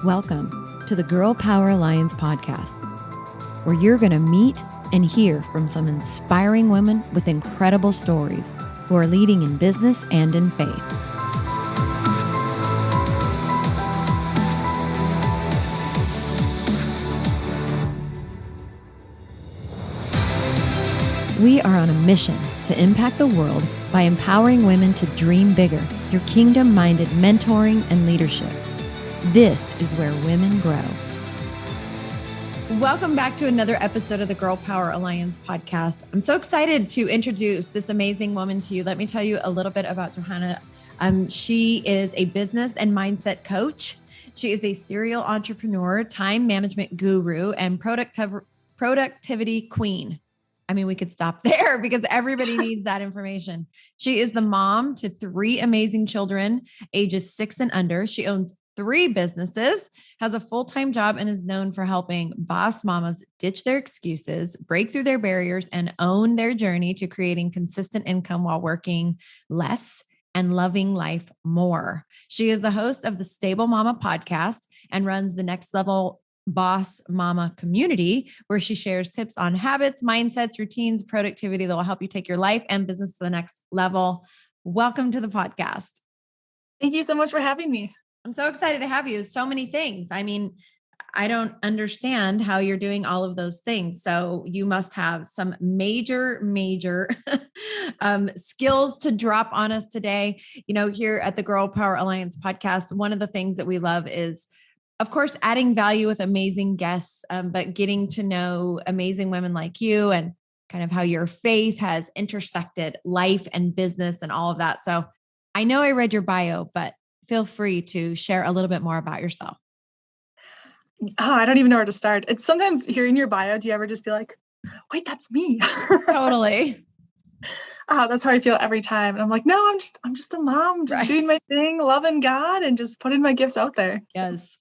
Welcome to the Girl Power Alliance podcast, where you're going to meet and hear from some inspiring women with incredible stories who are leading in business and in faith. We are on a mission to impact the world by empowering women to dream bigger through kingdom-minded mentoring and leadership. This is where women grow. Welcome back to another episode of the Girl Power Alliance podcast. I'm so excited to introduce this amazing woman to you. Let me tell you a little bit about Johanna. She is a business and mindset coach. She is a serial entrepreneur, time management guru, and productivity queen. I mean, we could stop there because everybody needs that information. She is the mom to 3 amazing children, ages 6 and under. She owns 3 businesses, has a full-time job, and is known for helping boss mamas ditch their excuses, break through their barriers, and own their journey to creating consistent income while working less and loving life more. She is the host of the Stable Mama podcast and runs the Next Level Boss Mama community, where she shares tips on habits, mindsets, routines, productivity that will help you take your life and business to the next level. Welcome to the podcast. Thank you so much for having me. I'm so excited to have you. So many things. I mean, I don't understand how you're doing all of those things. So you must have some major skills to drop on us today. You know, here at the Girl Power Alliance podcast, one of the things that we love is, of course, adding value with amazing guests, but getting to know amazing women like you and kind of how your faith has intersected life and business and all of that. So I know I read your bio, but feel free to share a little bit more about yourself. Oh, I don't even know where to start. It's sometimes hearing your bio, do you ever just be like, wait, that's me? Totally. That's how I feel every time. And I'm like, no, I'm just a mom, just doing my thing, loving God and just putting my gifts out there. Yes.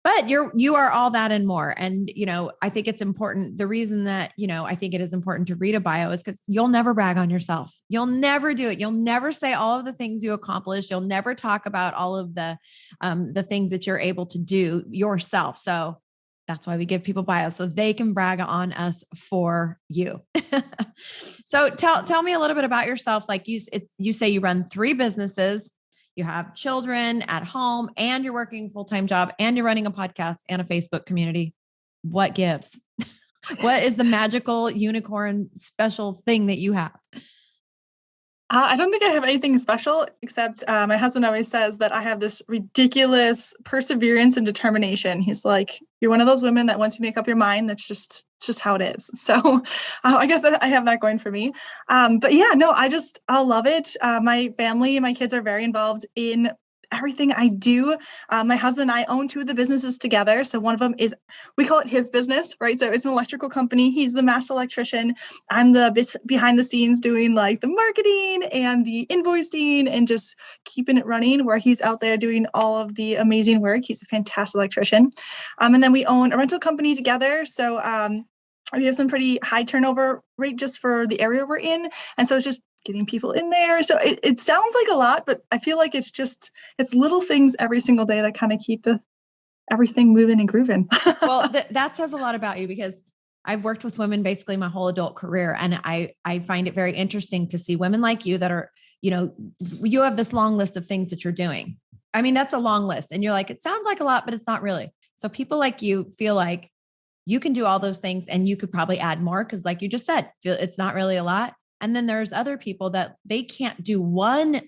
But you are all that and more. And, you know, I think it's important. The reason that, you know, I think it is important to read a bio is because you'll never brag on yourself. You'll never do it. You'll never say all of the things you accomplished. You'll never talk about all of the things that you're able to do yourself. So that's why we give people bios so they can brag on us for you. So tell me a little bit about yourself. Like you say you run 3 businesses. You have children at home and you're working a full-time job and you're running a podcast and a Facebook community. What gives? What is the magical unicorn special thing that you have? I don't think I have anything special, except my husband always says that I have this ridiculous perseverance and determination. He's like, you're one of those women that once you make up your mind, it's just how it is. So I guess that I have that going for me. But yeah, no, I love it. My family and my kids are very involved in everything I do. My husband and I own 2 of the businesses together. So one of them is, we call it his business, right? So it's an electrical company. He's the master electrician. I'm the behind the scenes doing like the marketing and the invoicing and just keeping it running, where he's out there doing all of the amazing work. He's a fantastic electrician. And then we own a rental company together. So we have some pretty high turnover rate just for the area we're in. And so it's just getting people in there. So it sounds like a lot, but I feel like it's little things every single day that kind of keep everything moving and grooving. Well, that says a lot about you, because I've worked with women basically my whole adult career. And I find it very interesting to see women like you that are, you know, you have this long list of things that you're doing. I mean, that's a long list. And you're like, it sounds like a lot, but it's not really. So people like you feel like you can do all those things and you could probably add more. Cause like you just said, it's not really a lot. And then there's other people that they can't do one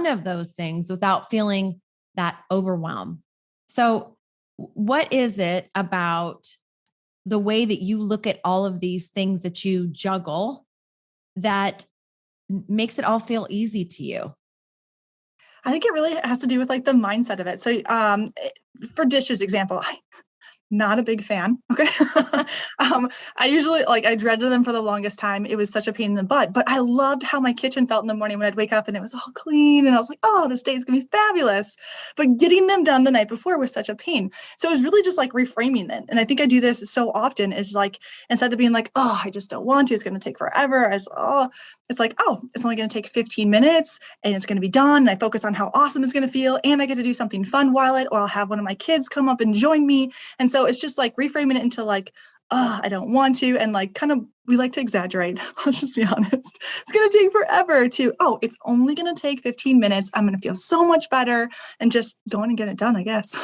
of those things without feeling that overwhelm. So what is it about the way that you look at all of these things that you juggle that makes it all feel easy to you? I think it really has to do with like the mindset of it. So for dishes example, not a big fan. Okay. I usually I dreaded them for the longest time. It was such a pain in the butt, but I loved how my kitchen felt in the morning when I'd wake up and it was all clean. And I was like, oh, this day is going to be fabulous. But getting them done the night before was such a pain. So it was really just like reframing it. And I think I do this so often is like, instead of being like, oh, I just don't want to, it's going to take forever. It's like, oh, it's only going to take 15 minutes and it's going to be done. And I focus on how awesome it's going to feel. And I get to do something fun while or I'll have one of my kids come up and join me. And so it's just like reframing it into like, oh, I don't want to. And like, kind of, we like to exaggerate. Let's just be honest. It's going to take forever oh, it's only going to take 15 minutes. I'm going to feel so much better and just go on and get it done, I guess.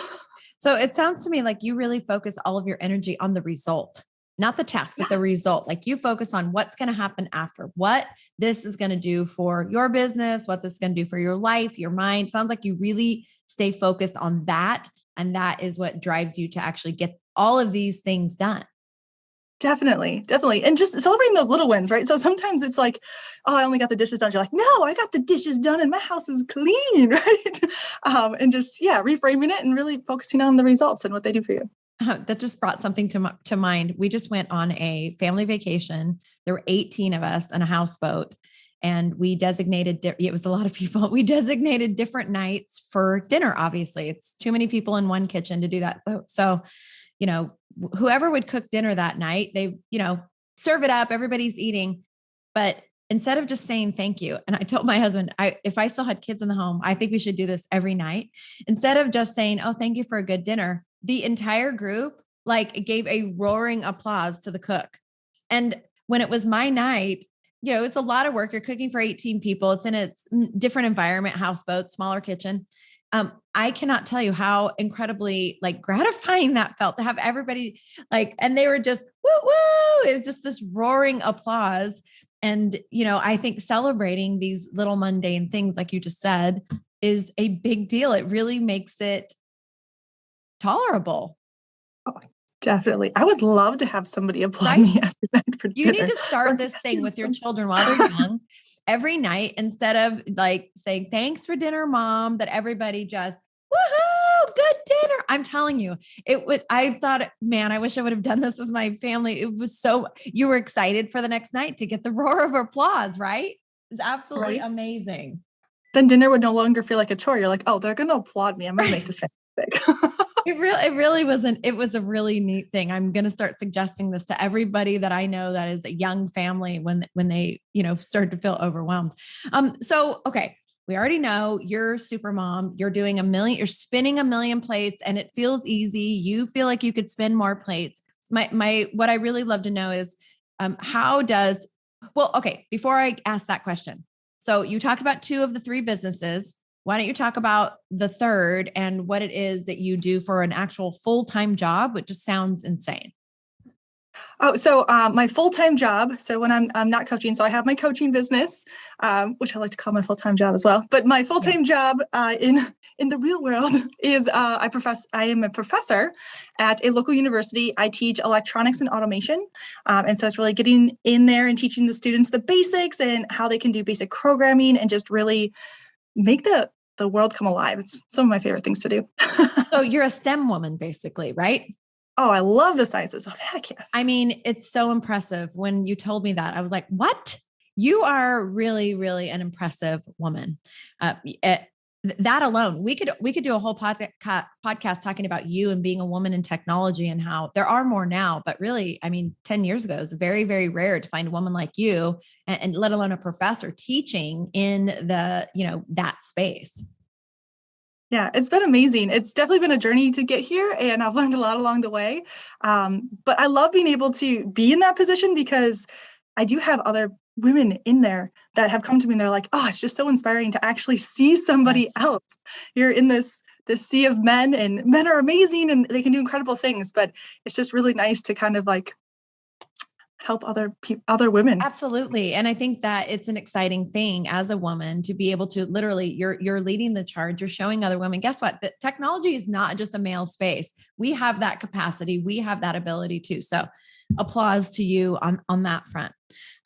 So it sounds to me like you really focus all of your energy on the result, not the task, but the result. Like you focus on what's going to happen after, what this is going to do for your business, what this is going to do for your life, your mind. Sounds like you really stay focused on that. And that is what drives you to actually get all of these things done. Definitely. And just celebrating those little wins, right? So sometimes it's like, oh, I only got the dishes done. You're like, no, I got the dishes done and my house is clean, right? And just, reframing it and really focusing on the results and what they do for you. That just brought something to mind. We just went on a family vacation. There were 18 of us on a houseboat and we designated, it was a lot of people. We designated different nights for dinner. Obviously it's too many people in one kitchen to do that. So, whoever would cook dinner that night, they, serve it up, everybody's eating. But instead of just saying thank you, and I told my husband, if I still had kids in the home, I think we should do this every night. Instead of just saying, oh, thank you for a good dinner, the entire group gave a roaring applause to the cook. And when it was my night, it's a lot of work. You're cooking for 18 people. It's in a different environment, houseboat, smaller kitchen. I cannot tell you how incredibly gratifying that felt to have everybody and they were just woo woo. It was just this roaring applause. And, I think celebrating these little mundane things, like you just said, is a big deal. It really makes it tolerable. Oh, definitely. I would love to have somebody applaud me after that for dinner. You need to start this thing with your children while they're young. Every night, instead of saying, thanks for dinner, mom, that everybody just, woohoo, good dinner. I'm telling you, I thought, man, I wish I would have done this with my family. It was you were excited for the next night to get the roar of applause, right? It was absolutely amazing. Then dinner would no longer feel like a chore. You're like, oh, they're going to applaud me. I'm going to make this fantastic. It really wasn't. It was a really neat thing. I'm going to start suggesting this to everybody that I know that is a young family when they, start to feel overwhelmed. Okay. We already know you're super mom. You're you're spinning 1 million plates and it feels easy. You feel like you could spin more plates. What I really love to know is, before I ask that question. So you talked about 2 of the 3 businesses. Why don't you talk about the third and what it is that you do for an actual full-time job, which just sounds insane. Oh, so my full-time job. So when I'm not coaching, so I have my coaching business, which I like to call my full-time job as well. But my full-time job in the real world is I am a professor at a local university. I teach electronics and automation, and so it's really getting in there and teaching the students the basics and how they can do basic programming and just really make the world come alive. It's some of my favorite things to do. So you're a STEM woman, basically, right? Oh, I love the sciences. Oh, heck yes. I mean, it's so impressive. When you told me that, I was like, what? You are really, really an impressive woman. That alone, we could do a whole podcast talking about you and being a woman in technology and how there are more now, but really, 10 years ago, it's very, very rare to find a woman like you and let alone a professor teaching in that space. Yeah, it's been amazing. It's definitely been a journey to get here and I've learned a lot along the way. But I love being able to be in that position because I do have other women in there that have come to me and they're like, oh, it's just so inspiring to actually see somebody else. You're in this sea of men and men are amazing and they can do incredible things, but it's just really nice to kind of help other women. Absolutely. And I think that it's an exciting thing as a woman to be able to literally, you're leading the charge, you're showing other women, guess what? The technology is not just a male space. We have that capacity. We have that ability too. So applause to you on that front.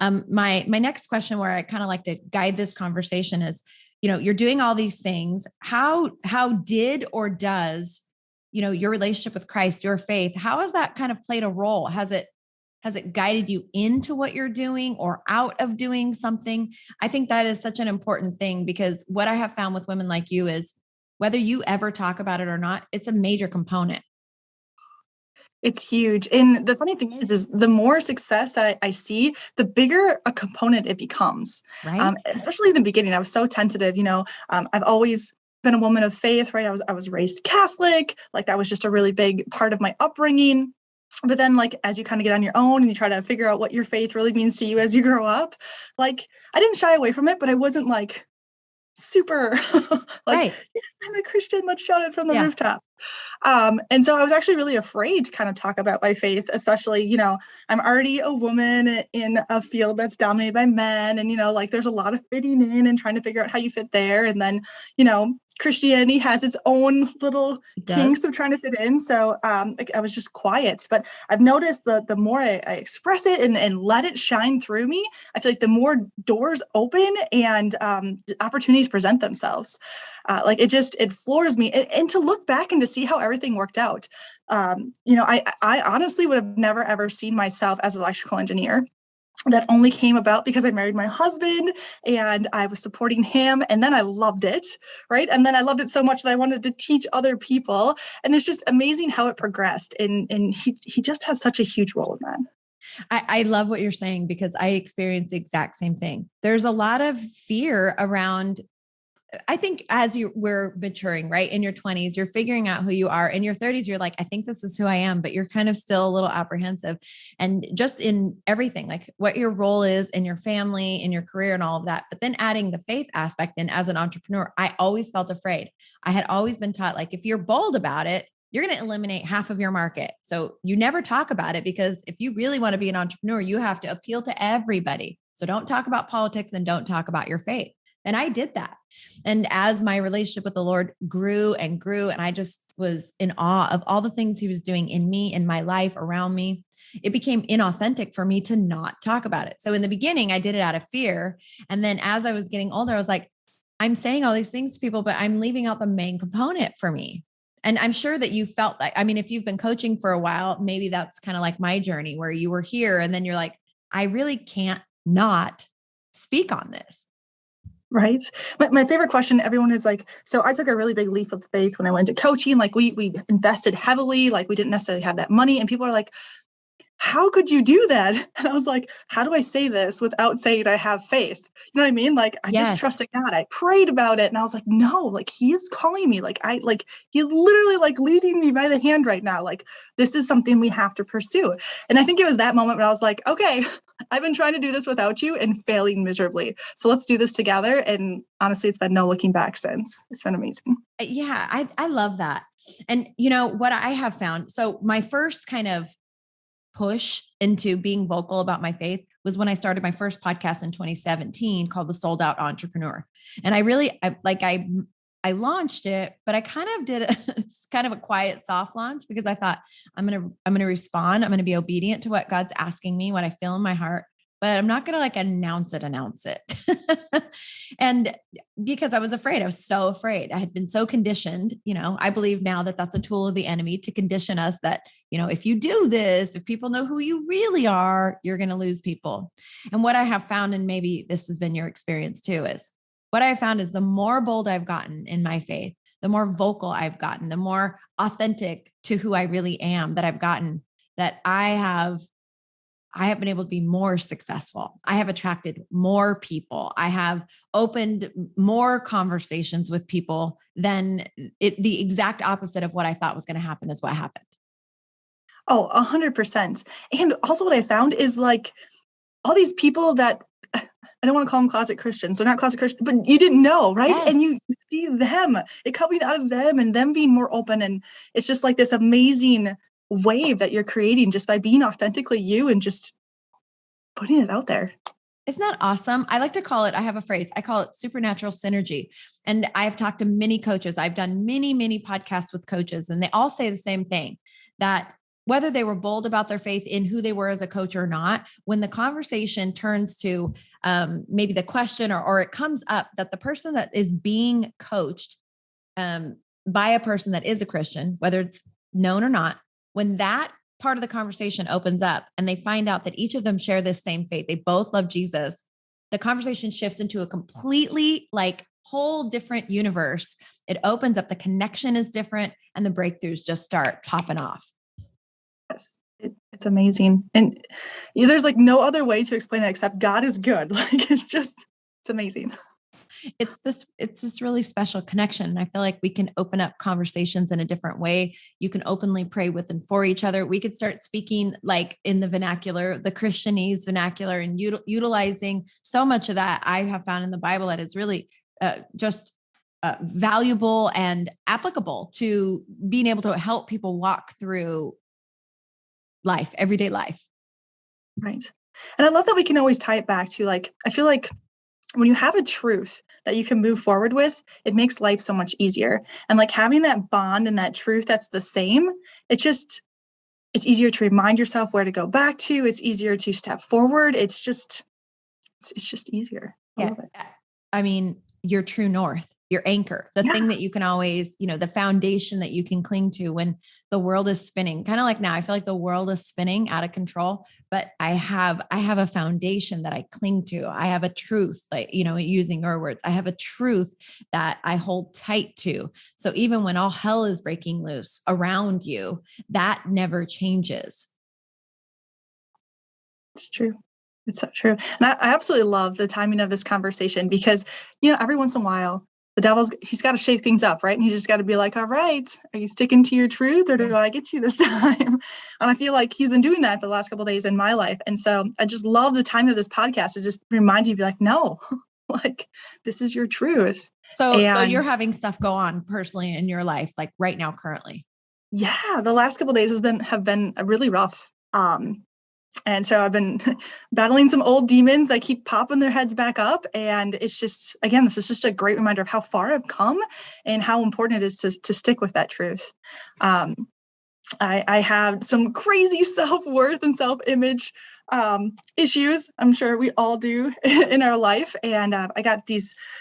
My next question, where I kind of like to guide this conversation, is, you're doing all these things. How did or does your relationship with Christ, your faith, how has that kind of played a role? Has it guided you into what you're doing or out of doing something? I think that is such an important thing, because what I have found with women like you is whether you ever talk about it or not, it's a major component. It's huge. And the funny thing is the more success that I see, the bigger a component it becomes. Right? Especially in the beginning, I was so tentative. I've always been a woman of faith, right? I was raised Catholic. Like that was just a really big part of my upbringing. But then, like, as you kind of get on your own and you try to figure out what your faith really means to you as you grow up, like, I didn't shy away from it, but I wasn't like super like, Right. yes, I'm a Christian. Let's shout it from the Yeah. rooftop. And so I was actually really afraid to kind of talk about my faith, especially, I'm already a woman in a field that's dominated by men. And, like there's a lot of fitting in and trying to figure out how you fit there. And then, Christianity has its own little It does. kinks of trying to fit in. So I was just quiet. But I've noticed the more I express it and let it shine through me, I feel like the more doors open and opportunities present themselves. Like it floors me. And to look back and to see how everything worked out. I honestly would have never, ever seen myself as an electrical engineer. That only came about because I married my husband and I was supporting him. And then I loved it, right? And then I loved it so much that I wanted to teach other people. And it's just amazing how it progressed. And he just has such a huge role in that. I love what you're saying, because I experienced the exact same thing. There's a lot of fear around, I think, as we're maturing, right? In your 20s, you're figuring out who you are. In your 30s, you're like, I think this is who I am, but you're kind of still a little apprehensive. And just in everything, like what your role is in your family, in your career, and all of that. But then adding the faith aspect in as an entrepreneur, I always felt afraid. I had always been taught, like, if you're bold about it, you're going to eliminate half of your market. So you never talk about it, because if you really want to be an entrepreneur, you have to appeal to everybody. So don't talk about politics and don't talk about your faith. And I did that. And as my relationship with the Lord grew and grew, and I just was in awe of all the things he was doing in me, in my life, around me, it became inauthentic for me to not talk about it. So in the beginning, I did it out of fear. And then as I was getting older, I was like, I'm saying all these things to people, but I'm leaving out the main component for me. And I'm sure that you felt like, I mean, if you've been coaching for a while, maybe that's kind of like my journey, where you were here and then you're like, I really can't not speak on this. Right. My favorite question, everyone is like, so I took a really big leap of faith when I went to coaching. Like we invested heavily, like we didn't necessarily have that money. And people are like, how could you do that? And I was like, how do I say this without saying I have faith? You know what I mean? Like I just Yes. trusted God. I prayed about it and I was like, no, like he is calling me. He's literally like leading me by the hand right now. Like this is something we have to pursue. And I think it was that moment when I was like, okay, I've been trying to do this without you and failing miserably. So let's do this together. And honestly, it's been no looking back since. It's been amazing. Yeah, I love that. And what I have found, so my first kind of push into being vocal about my faith was when I started my first podcast in 2017 called The Sold Out Entrepreneur. And I launched it, but I kind of did it's kind of a quiet soft launch, because I thought I'm going to respond. I'm going to be obedient to what God's asking me, what I feel in my heart, but I'm not going to like announce it. And because I was afraid, I was so afraid. I had been so conditioned, I believe now that that's a tool of the enemy to condition us that, if you do this, if people know who you really are, you're going to lose people. And what I have found, and maybe this has been your experience too, is what I found is the more bold I've gotten in my faith, the more vocal I've gotten, the more authentic to who I really am that I've gotten, that I have been able to be more successful. I have attracted more people. I have opened more conversations with people than the exact opposite of what I thought was going to happen is what happened. Oh, 100%. And also what I found is like all these people that I don't want to call them closet Christians. They're not closet Christians, but you didn't know, right? Yes. And you see them, it coming out of them and them being more open. And it's just like this amazing wave that you're creating just by being authentically you and just putting it out there. Isn't that awesome? I like to call it, I have a phrase, I call it supernatural synergy. And I've talked to many coaches. I've done many, many podcasts with coaches, and they all say the same thing, that whether they were bold about their faith in who they were as a coach or not, when the conversation turns to maybe the question or it comes up that the person that is being coached by a person that is a Christian, whether it's known or not, when that part of the conversation opens up and they find out that each of them share this same faith, they both love Jesus, the conversation shifts into a completely like whole different universe. It opens up, the connection is different, and the breakthroughs just start popping off. Yes, it's amazing. And there's like no other way to explain it except God is good. Like it's amazing. It's this really special connection. And I feel like we can open up conversations in a different way. You can openly pray with and for each other. We could start speaking like in the vernacular, the Christianese vernacular, and utilizing so much of that I have found in the Bible that is really just valuable and applicable to being able to help people walk through life, everyday life. Right. And I love that we can always tie it back to like, I feel like when you have a truth that you can move forward with, it makes life so much easier. And like having that bond and that truth that's the same, it's easier to remind yourself where to go back to. It's easier to step forward. It's just easier. I love it. I mean, your true north, your anchor, the thing that you can always, the foundation that you can cling to when the world is spinning. Kind of like now, I feel like the world is spinning out of control, but I have a foundation that I cling to. I have a truth, like, using your words, I have a truth that I hold tight to. So even when all hell is breaking loose around you, that never changes. It's true. It's so true. And I absolutely love the timing of this conversation because, every once in a while, he's got to shake things up, right? And he's just got to be like, all right, are you sticking to your truth or do I get you this time? And I feel like he's been doing that for the last couple of days in my life. And so I just love the time of this podcast to just remind you, be like, no, like this is your truth. So you're having stuff go on personally in your life, like right now, currently. Yeah. The last couple of days have been really rough. And so I've been battling some old demons that keep popping their heads back up. And it's just, again, this is just a great reminder of how far I've come and how important it is to stick with that truth. I have some crazy self-worth and self-image issues. I'm sure we all do in our life. And I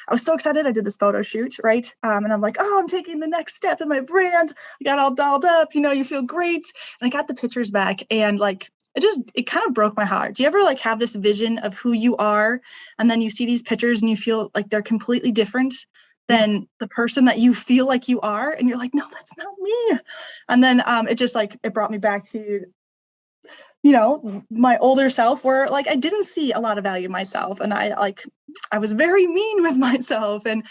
was so excited. I did this photo shoot, right? And I'm like, oh, I'm taking the next step in my brand. I got all dolled up, you feel great. And I got the pictures back and like, it kind of broke my heart. Do you ever like have this vision of who you are and then you see these pictures and you feel like they're completely different than the person that you feel like you are? And you're like, no, that's not me. And then it brought me back to, my older self where like I didn't see a lot of value in myself. And I was very mean with myself. And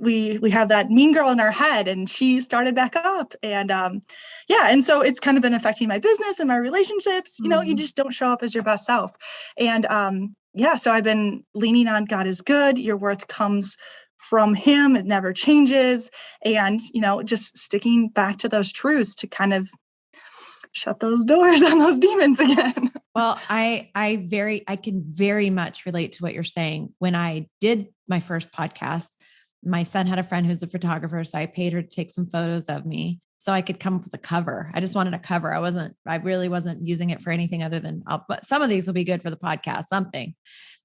we have that mean girl in our head and she started back up. And and so it's kind of been affecting my business and my relationships. You just don't show up as your best self. And so I've been leaning on God is good. Your worth comes from him. It never changes. And, just sticking back to those truths to kind of shut those doors on those demons again. Well, I can very much relate to what you're saying. When I did my first podcast, my son had a friend who's a photographer. So I paid her to take some photos of me so I could come up with a cover. I just wanted a cover. I really wasn't using it for anything other than, but some of these will be good for the podcast, something.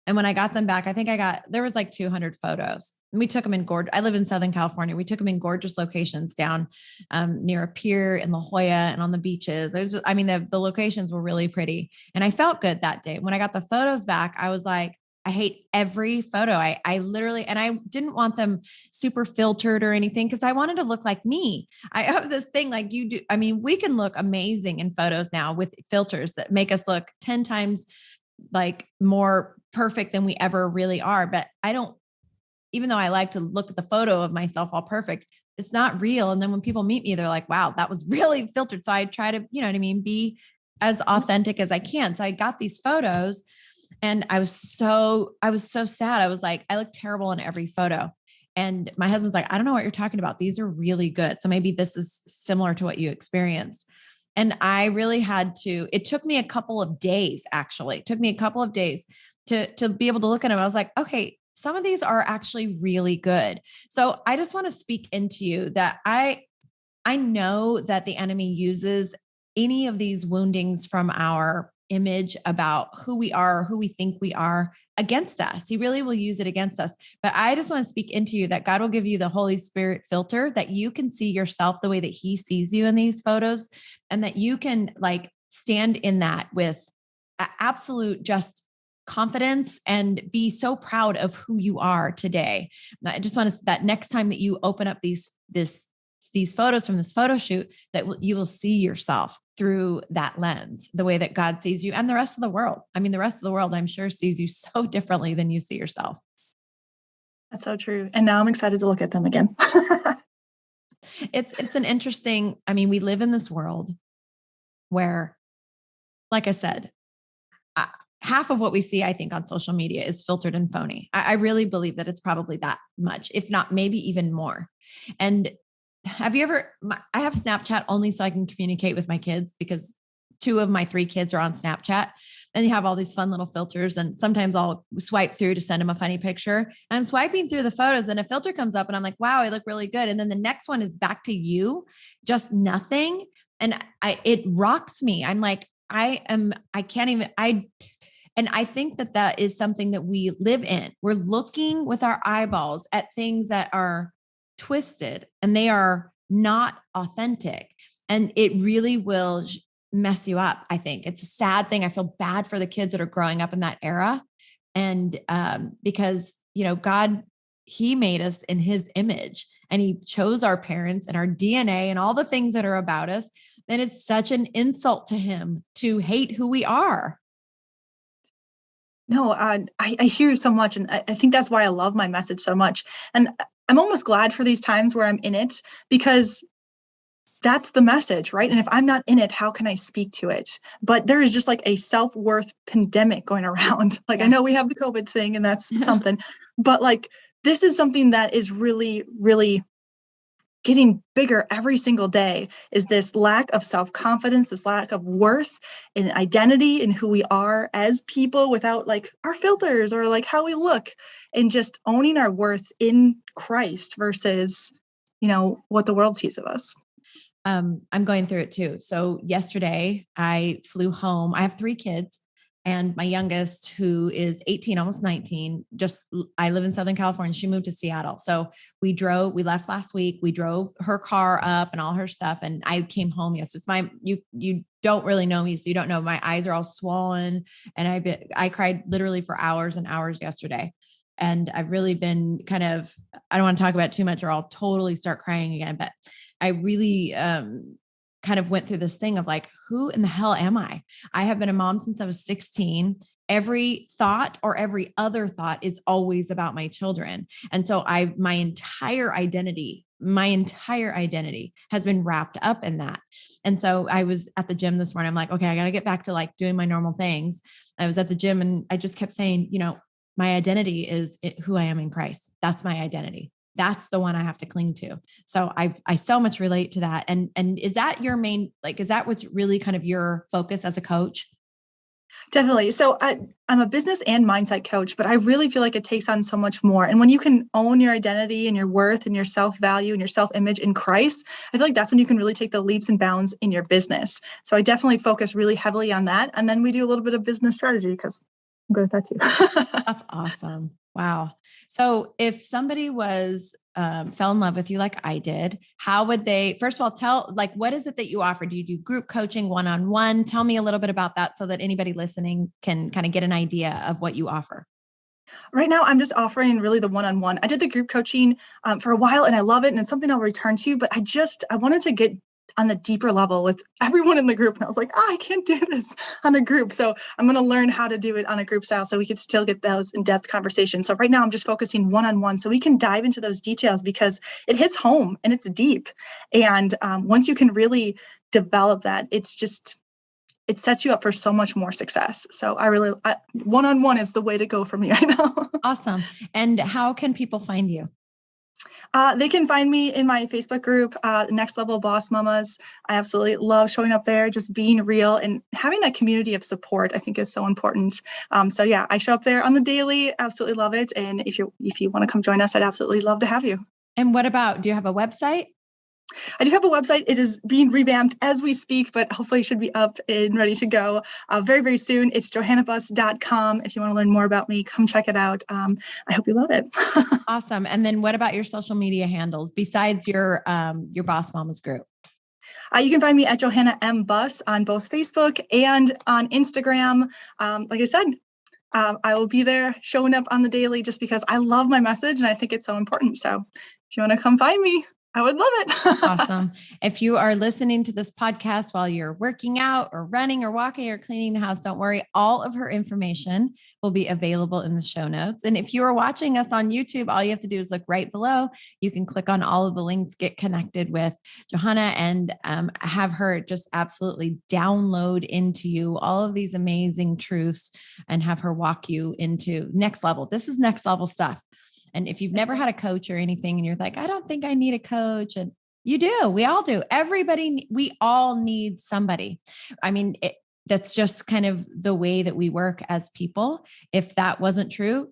And when I got them back, I think there was like 200 photos. And we took them in I live in Southern California. We took them in gorgeous locations down near a pier in La Jolla and on the beaches. The locations were really pretty. And I felt good that day. When I got the photos back, I was like, I hate every photo. I literally, and I didn't want them super filtered or anything because I wanted to look like me. I have this thing like you do. I mean, we can look amazing in photos now with filters that make us look 10 times like more perfect than we ever really are. But even though I like to look at the photo of myself all perfect, it's not real. And then when people meet me, they're like, wow, that was really filtered. So I try to, be as authentic as I can. So I got these photos and I was so sad. I was like, I look terrible in every photo. And my husband's like, I don't know what you're talking about. These are really good. So maybe this is similar to what you experienced. And I really it took me a couple of days, actually. It took me a couple of days to be able to look at them. I was like, okay, some of these are actually really good. So I just want to speak into you that I know that the enemy uses any of these woundings from our image about who we are, who we think we are against us. He really will use it against us. But I just want to speak into you that God will give you the Holy Spirit filter that you can see yourself the way that he sees you in these photos, and that you can like stand in that with absolute just confidence and be so proud of who you are today. I just want to that next time that you open up these photos from this photo shoot, that you will see yourself through that lens, the way that God sees you and the rest of the world. I mean, the rest of the world, I'm sure, sees you so differently than you see yourself. That's so true. And now I'm excited to look at them again. It's an interesting, I mean, we live in this world where, like I said, half of what we see, I think, on social media is filtered and phony. I really believe that it's probably that much, if not maybe even more. And have you ever, I have Snapchat only so I can communicate with my kids, because 2 of my 3 kids are on Snapchat, and they have all these fun little filters. And sometimes I'll swipe through to send them a funny picture, and I'm swiping through the photos and a filter comes up and I'm like, wow, I look really good. And then the next one is back to you, just nothing. And it rocks me. I'm like, I can't even, and I think that that is something that we live in. We're looking with our eyeballs at things that are twisted and they are not authentic. And it really will mess you up. I think it's a sad thing. I feel bad for the kids that are growing up in that era. And because, God, he made us in his image, and he chose our parents and our DNA and all the things that are about us. And it's such an insult to him to hate who we are. No, I hear you so much. And I think that's why I love my message so much. And I'm almost glad for these times where I'm in it, because that's the message, right? And if I'm not in it, how can I speak to it? But there is just like a self-worth pandemic going around. Like, yeah. I know we have the COVID thing and that's something, but like, this is something that is really, really getting bigger every single day, is this lack of self-confidence, this lack of worth and identity in who we are as people without like our filters or like how we look, and just owning our worth in Christ versus, what the world sees of us. I'm going through it too. So yesterday I flew home. I have 3 kids, and my youngest, who is 18, almost 19, I live in Southern California. She moved to Seattle. So we left last week. We drove her car up and all her stuff. And I came home yesterday. You don't really know me, so you don't know. My eyes are all swollen, and I cried literally for hours and hours yesterday. And I've really been I don't want to talk about it too much or I'll totally start crying again, but I really kind of went through this thing of like, who in the hell am I? I have been a mom since I was 16. Every thought or every other thought is always about my children. And so my entire identity has been wrapped up in that. And so I was at the gym this morning. I'm like, okay, I got to get back to like doing my normal things. I was at the gym and I just kept saying, my identity is who I am in Christ. That's my identity. That's the one I have to cling to. So I so much relate to that. And is that your main, is that what's really kind of your focus as a coach? Definitely. So I'm a business and mindset coach, but I really feel like it takes on so much more. And when you can own your identity and your worth and your self-value and your self-image in Christ, I feel like that's when you can really take the leaps and bounds in your business. So I definitely focus really heavily on that. And then we do a little bit of business strategy because I'm good at that too. That's awesome. Wow. So if somebody fell in love with you like I did, how would they, first of all, what is it that you offer? Do you do group coaching, one-on-one? Tell me a little bit about that so that anybody listening can kind of get an idea of what you offer. Right now, I'm just offering really the one-on-one. I did the group coaching for a while and I love it. And it's something I'll return to, but I wanted to get on the deeper level with everyone in the group. And I was like, I can't do this on a group. So I'm going to learn how to do it on a group style so we could still get those in-depth conversations. So right now I'm just focusing one-on-one so we can dive into those details because it hits home and it's deep. And once you can really develop that, it sets you up for so much more success. So one-on-one is the way to go for me right now. Awesome. And how can people find you? They can find me in my Facebook group, Next Level Boss Mamas. I absolutely love showing up there, just being real and having that community of support, I think is so important. So yeah, I show up there on the daily. Absolutely love it. And if you want to come join us, I'd absolutely love to have you. And do you have a website? I do have a website. It is being revamped as we speak, but hopefully it should be up and ready to go very, very soon. It's johannabuss.com. If you want to learn more about me, come check it out. I hope you love it. Awesome. And then what about your social media handles besides your Boss Mamas group? You can find me at Johanna M. Buss on both Facebook and on Instagram. Like I said, I will be there showing up on the daily just because I love my message and I think it's so important. So if you want to come find me, I would love it. Awesome. If you are listening to this podcast while you're working out or running or walking or cleaning the house, don't worry. All of her information will be available in the show notes. And if you are watching us on YouTube, all you have to do is look right below. You can click on all of the links, get connected with Johanna, and have her just absolutely download into you all of these amazing truths and have her walk you into next level. This is next level stuff. And if you've never had a coach or anything and you're like, I don't think I need a coach, and you do, we all do. We all need somebody. I mean, that's just kind of the way that we work as people. If that wasn't true,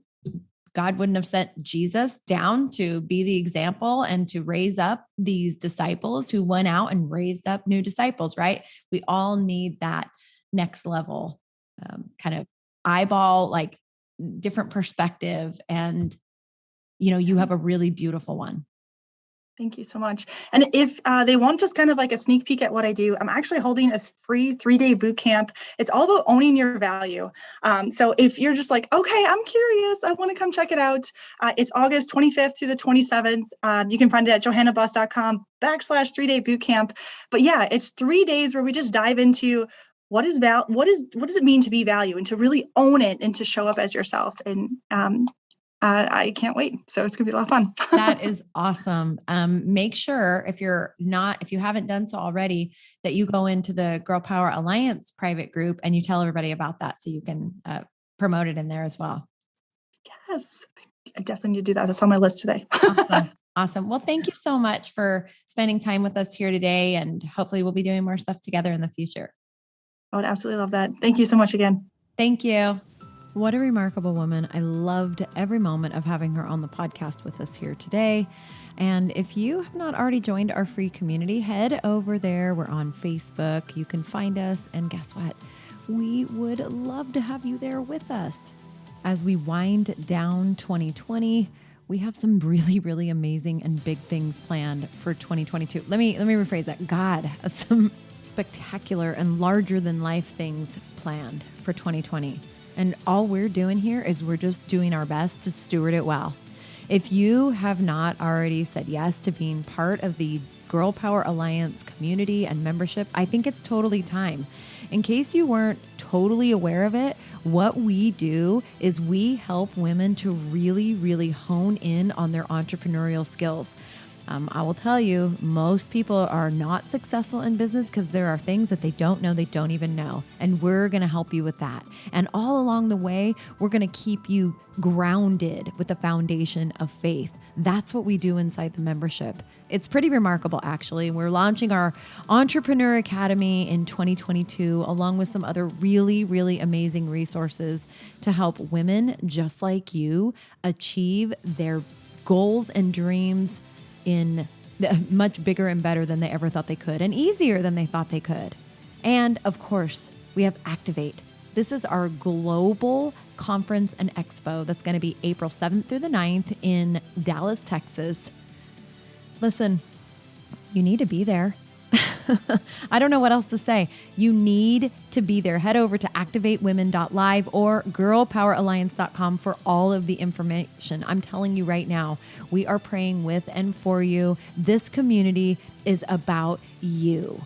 God wouldn't have sent Jesus down to be the example and to raise up these disciples who went out and raised up new disciples, right? We all need that next level kind of eyeball, like different perspective. And you have a really beautiful one. Thank you so much. And if they want just kind of like a sneak peek at what I do, I'm actually holding a free 3-day boot camp. It's all about owning your value. So if you're just like, okay, I'm curious, I want to come check it out. It's August 25th through the 27th. You can find it at johannabuss.com/3-day boot camp. But yeah, it's 3 days where we just dive into what does it mean to be value and to really own it and to show up as yourself. And I can't wait. So it's gonna be a lot of fun. That is awesome. Make sure if you haven't done so already, that you go into the Girl Power Alliance private group and you tell everybody about that so you can promote it in there as well. Yes, I definitely need to do that. It's on my list today. Awesome. Well, thank you so much for spending time with us here today. And hopefully we'll be doing more stuff together in the future. I would absolutely love that. Thank you so much again. Thank you. What a remarkable woman. I loved every moment of having her on the podcast with us here today. And if you have not already joined our free community, head over there. We're on Facebook. You can find us. And guess what? We would love to have you there with us. As we wind down 2020, we have some really, really amazing and big things planned for 2022. Let me rephrase that. God has some spectacular and larger than life things planned for 2020. And all we're doing here is we're just doing our best to steward it well. If you have not already said yes to being part of the Girl Power Alliance community and membership, I think it's totally time. In case you weren't totally aware of it, what we do is we help women to really, really hone in on their entrepreneurial skills. I will tell you, most people are not successful in business because there are things that they don't know, they don't even know. And we're going to help you with that. And all along the way, we're going to keep you grounded with the foundation of faith. That's what we do inside the membership. It's pretty remarkable, actually. We're launching our Entrepreneur Academy in 2022, along with some other really, really amazing resources to help women just like you achieve their goals and dreams in much bigger and better than they ever thought they could, and easier than they thought they could. And of course, we have Activate. This is our global conference and expo that's going to be April 7th through the 9th in Dallas, Texas. Listen, you need to be there. I don't know what else to say. You need to be there. Head over to activatewomen.live or girlpoweralliance.com for all of the information. I'm telling you right now, we are praying with and for you. This community is about you.